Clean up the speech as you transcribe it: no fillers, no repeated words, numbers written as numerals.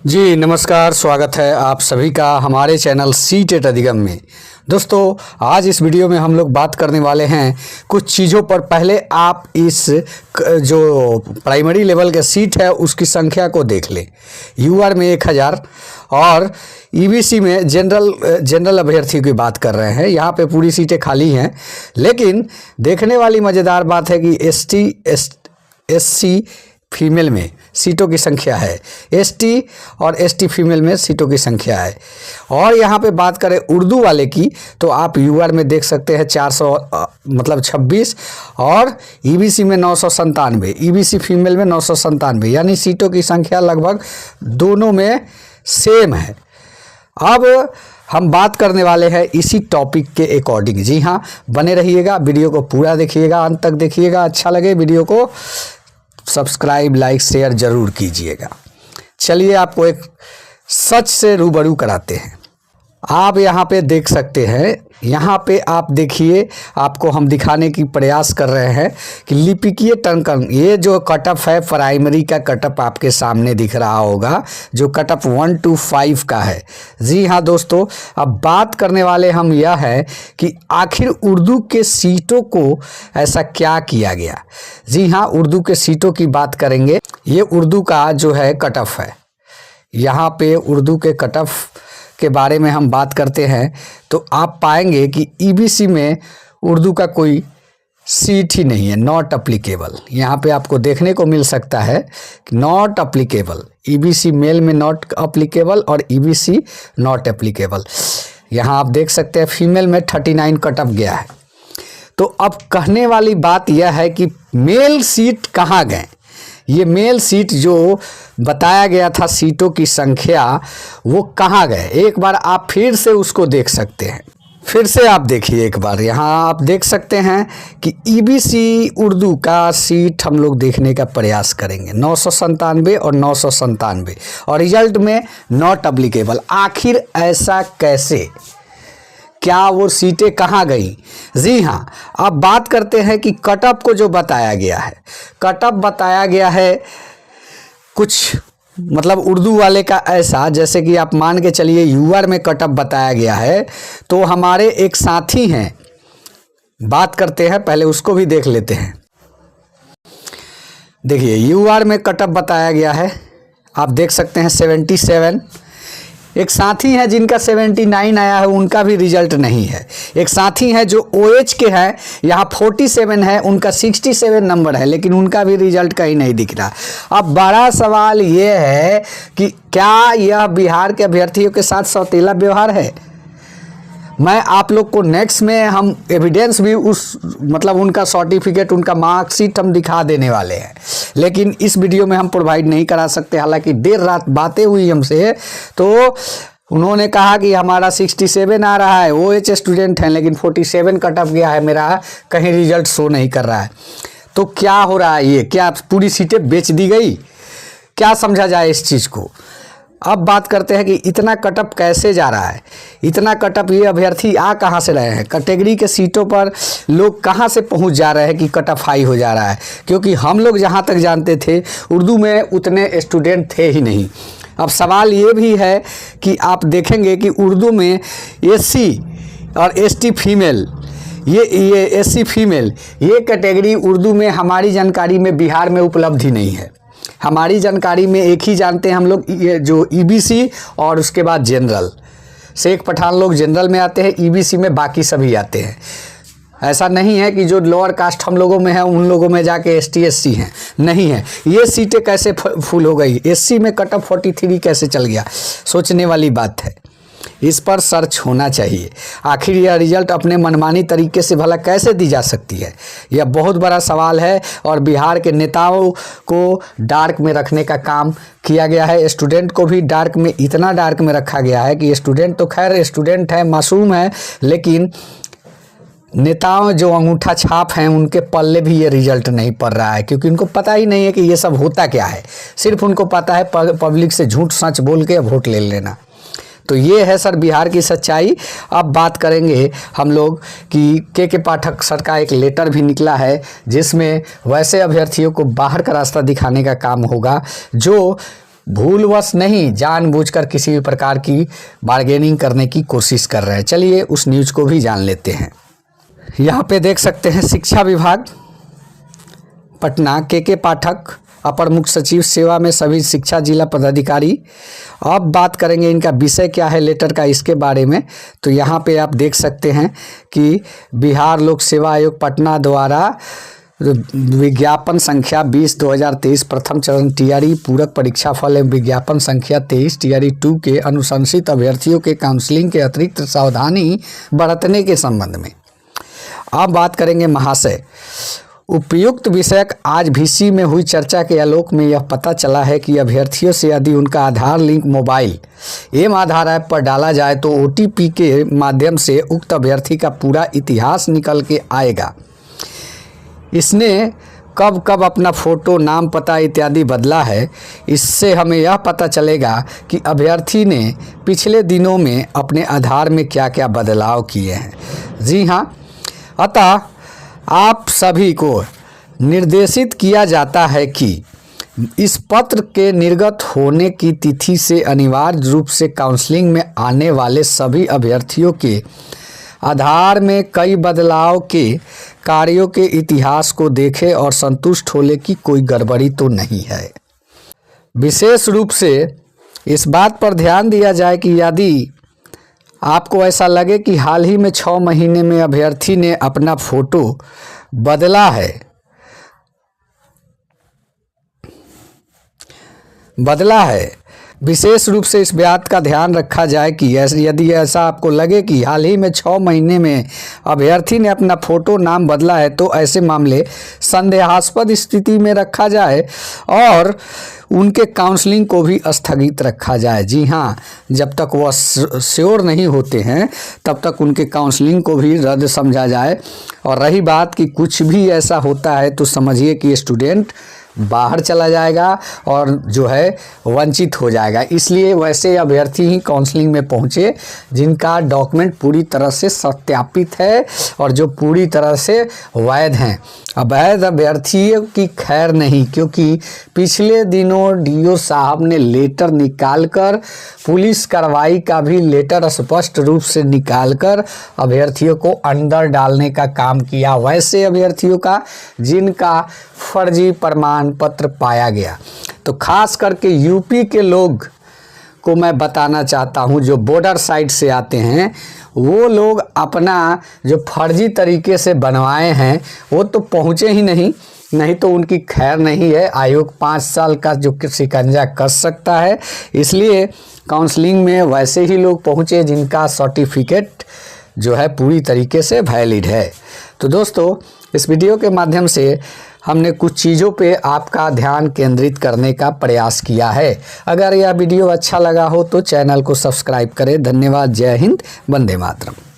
जी नमस्कार, स्वागत है आप सभी का हमारे चैनल सी-टेट अधिगम में। दोस्तों, आज इस वीडियो में हम लोग बात करने वाले हैं कुछ चीज़ों पर। पहले आप इस जो प्राइमरी लेवल का सीट है उसकी संख्या को देख लें। यूआर में 1000 और ईबीसी में जनरल अभ्यर्थियों की बात कर रहे हैं। यहाँ पे पूरी सीटें खाली हैं, लेकिन देखने वाली मज़ेदार बात है कि एससी फीमेल में सीटों की संख्या है, एसटी और एसटी फीमेल में सीटों की संख्या है। और यहाँ पे बात करें उर्दू वाले की, तो आप यूआर में देख सकते हैं 426 और ईबीसी में 997, ईबीसी फीमेल में 997, यानी सीटों की संख्या लगभग दोनों में सेम है। अब हम बात करने वाले हैं इसी टॉपिक के अकॉर्डिंग। जी हाँ, बने रहिएगा, वीडियो को पूरा देखिएगा, अंत तक देखिएगा। अच्छा लगे वीडियो को सब्सक्राइब, लाइक, शेयर जरूर कीजिएगा। चलिए आपको एक सच से रूबरू कराते हैं। आप यहाँ पे देख सकते हैं, यहाँ पे आप देखिए, आपको हम दिखाने की प्रयास कर रहे हैं कि लिपिकीय टंकन, ये जो कटअप है प्राइमरी का कटअप आपके सामने दिख रहा होगा, जो कटअप 1 to 5 का है। जी हाँ दोस्तों, अब बात करने वाले हम यह है कि आखिर उर्दू के सीटों को ऐसा क्या किया गया। जी हाँ, उर्दू के सीटों की बात करेंगे। ये उर्दू का जो है कटअप है। यहाँ पे उर्दू के कटअप के बारे में हम बात करते हैं तो आप पाएंगे कि ईबीसी में उर्दू का कोई सीट ही नहीं है, नॉट अप्लीकेबल। यहाँ पे आपको देखने को मिल सकता है कि नॉट अप्लीकेबल, ईबीसी मेल में नॉट अप्लीकेबल और ईबीसी नॉट अप्लीकेबल। यहाँ आप देख सकते हैं फीमेल में 39 कटअप गया है। तो अब कहने वाली बात यह है कि मेल सीट कहाँ गए। ये मेल सीट जो बताया गया था सीटों की संख्या, वो कहाँ गए। एक बार आप फिर से उसको देख सकते हैं। फिर से आप देखिए एक बार, यहाँ आप देख सकते हैं कि ईबीसी उर्दू का सीट हम लोग देखने का प्रयास करेंगे। 997 और 997 और रिजल्ट में नॉट अप्लीकेबल। आखिर ऐसा कैसे, क्या वो सीटें कहाँ गई। जी हाँ, अब बात करते हैं कि कटअप को जो बताया गया है, कटअप बताया गया है कुछ मतलब उर्दू वाले का ऐसा, जैसे कि आप मान के चलिए यूआर में कटअप बताया गया है। तो हमारे एक साथी हैं, बात करते हैं, पहले उसको भी देख लेते हैं। देखिए यूआर में कटअप बताया गया है, आप देख सकते हैं 77। एक साथी है जिनका 79 आया है, उनका भी रिजल्ट नहीं है। एक साथी है जो ओएच के हैं, यहाँ 47 है, उनका 67 नंबर है, लेकिन उनका भी रिजल्ट कहीं नहीं दिख रहा। अब बड़ा सवाल ये है कि क्या यह बिहार के अभ्यर्थियों के साथ सौतेला व्यवहार है। मैं आप लोग को नेक्स्ट में हम एविडेंस भी उस मतलब उनका सर्टिफिकेट, उनका मार्कशीट हम दिखा देने वाले हैं, लेकिन इस वीडियो में हम प्रोवाइड नहीं करा सकते। हालांकि देर रात बातें हुई हमसे, तो उन्होंने कहा कि हमारा 67 आ रहा है, ओएच स्टूडेंट हैं, लेकिन 47 कट ऑफ गया है मेरा, कहीं रिजल्ट शो नहीं कर रहा है। तो क्या हो रहा है, ये क्या पूरी सीटें बेच दी गई, क्या समझा जाए इस चीज़ को। अब बात करते हैं कि इतना कटअप कैसे जा रहा है, इतना कटअप ये अभ्यर्थी आ कहाँ से रहे हैं, कैटेगरी के सीटों पर लोग कहाँ से पहुँच जा रहे हैं कि कटअप हाई हो जा रहा है। क्योंकि हम लोग जहाँ तक जानते थे उर्दू में उतने स्टूडेंट थे ही नहीं। अब सवाल ये भी है कि आप देखेंगे कि उर्दू में एससी और एसटी फीमेल, ये एससी फीमेल, ये कैटेगरी उर्दू में हमारी जानकारी में बिहार में उपलब्ध ही नहीं है। हमारी जानकारी में एक ही जानते हैं हम लोग, ये जो ईबीसी और उसके बाद जनरल। शेख पठान लोग जनरल में आते हैं, ईबीसी में बाकी सभी आते हैं। ऐसा नहीं है कि जो लोअर कास्ट हम लोगों में है उन लोगों में जाके एसटी एससी हैं, नहीं है। ये सीटें कैसे फुल हो गई, एससी में कटअप 43 कैसे चल गया, सोचने वाली बात है। इस पर सर्च होना चाहिए। आखिर यह रिजल्ट अपने मनमानी तरीके से भला कैसे दी जा सकती है, यह बहुत बड़ा सवाल है। और बिहार के नेताओं को डार्क में रखने का काम किया गया है। स्टूडेंट को भी डार्क में, इतना डार्क में रखा गया है कि स्टूडेंट तो खैर स्टूडेंट है, मासूम है, लेकिन नेताओं जो अंगूठा छाप हैं उनके पल्ले भी ये रिजल्ट नहीं पड़ रहा है, क्योंकि उनको पता ही नहीं है कि ये सब होता क्या है। सिर्फ उनको पता है पब्लिक से झूठ सच बोल के वोट ले लेना। तो ये है सर बिहार की सच्चाई। अब बात करेंगे हम लोग कि के पाठक सर का एक लेटर भी निकला है, जिसमें वैसे अभ्यर्थियों को बाहर का रास्ता दिखाने का काम होगा जो भूलवश नहीं, जानबूझकर किसी भी प्रकार की बार्गेनिंग करने की कोशिश कर रहे हैं। चलिए उस न्यूज़ को भी जान लेते हैं। यहाँ पे देख सकते हैं शिक्षा विभाग पटना के पाठक अपर मुख्य सचिव सेवा में सभी शिक्षा जिला पदाधिकारी। अब बात करेंगे इनका विषय क्या है लेटर का, इसके बारे में। तो यहाँ पे आप देख सकते हैं कि बिहार लोक सेवा आयोग पटना द्वारा विज्ञापन संख्या 20/2023 प्रथम चरण टीआरई पूरक परीक्षा फल एवं विज्ञापन संख्या 23 टीआरई 2 के अनुशंसित अभ्यर्थियों के काउंसलिंग के अतिरिक्त सावधानी बरतने के संबंध में। अब बात करेंगे महाशय, उपयुक्त विषयक आज VC में हुई चर्चा के आलोक में यह पता चला है कि अभ्यर्थियों से यदि उनका आधार लिंक मोबाइल एवं आधार ऐप पर डाला जाए तो OTP के माध्यम से उक्त अभ्यर्थी का पूरा इतिहास निकल के आएगा। इसने कब कब अपना फ़ोटो, नाम, पता इत्यादि बदला है, इससे हमें यह पता चलेगा कि अभ्यर्थी ने पिछले दिनों में अपने आधार में क्या क्या बदलाव किए हैं। जी हाँ, अतः आप सभी को निर्देशित किया जाता है कि इस पत्र के निर्गत होने की तिथि से अनिवार्य रूप से काउंसलिंग में आने वाले सभी अभ्यर्थियों के आधार में कई बदलाव के कार्यों के इतिहास को देखें और संतुष्ट होने की कोई गड़बड़ी तो नहीं है। विशेष रूप से इस बात पर ध्यान दिया जाए कि यदि आपको ऐसा लगे कि हाल ही में 6 महीने में अभ्यर्थी ने अपना फ़ोटो बदला है, विशेष रूप से इस बात का ध्यान रखा जाए कि यदि ऐसा आपको लगे कि हाल ही में 6 महीने में अभ्यर्थी ने अपना फ़ोटो, नाम बदला है, तो ऐसे मामले संदेहास्पद स्थिति में रखा जाए और उनके काउंसलिंग को भी स्थगित रखा जाए। जी हाँ, जब तक वह श्योर नहीं होते हैं तब तक उनके काउंसलिंग को भी रद्द समझा जाए। और रही बात कि कुछ भी ऐसा होता है तो समझिए कि स्टूडेंट बाहर चला जाएगा और जो है वंचित हो जाएगा। इसलिए वैसे अभ्यर्थी ही काउंसलिंग में पहुँचे जिनका डॉक्यूमेंट पूरी तरह से सत्यापित है और जो पूरी तरह से वैध हैं। अवैध अभ्यर्थियों की खैर नहीं, क्योंकि पिछले दिनों DO साहब ने लेटर निकालकर, पुलिस कार्रवाई का भी लेटर स्पष्ट रूप से निकालकर अभ्यर्थियों को अंदर डालने का काम किया, वैसे अभ्यर्थियों का जिनका फर्जी प्रमाण पत्र पाया गया। तो खास करके यूपी के लोग को मैं बताना चाहता हूं, जो बॉर्डर साइड से आते हैं, वो लोग अपना जो फर्जी तरीके से बनवाए हैं वो तो पहुँचे ही नहीं तो उनकी खैर नहीं है। आयोग 5 साल का जो शिकंजा कस सकता है। इसलिए काउंसलिंग में वैसे ही लोग पहुँचे जिनका सर्टिफिकेट जो है पूरी तरीके से वैलिड है। तो दोस्तों, इस वीडियो के माध्यम से हमने कुछ चीज़ों पे आपका ध्यान केंद्रित करने का प्रयास किया है। अगर यह वीडियो अच्छा लगा हो तो चैनल को सब्सक्राइब करें। धन्यवाद। जय हिंद, वंदे मातरम।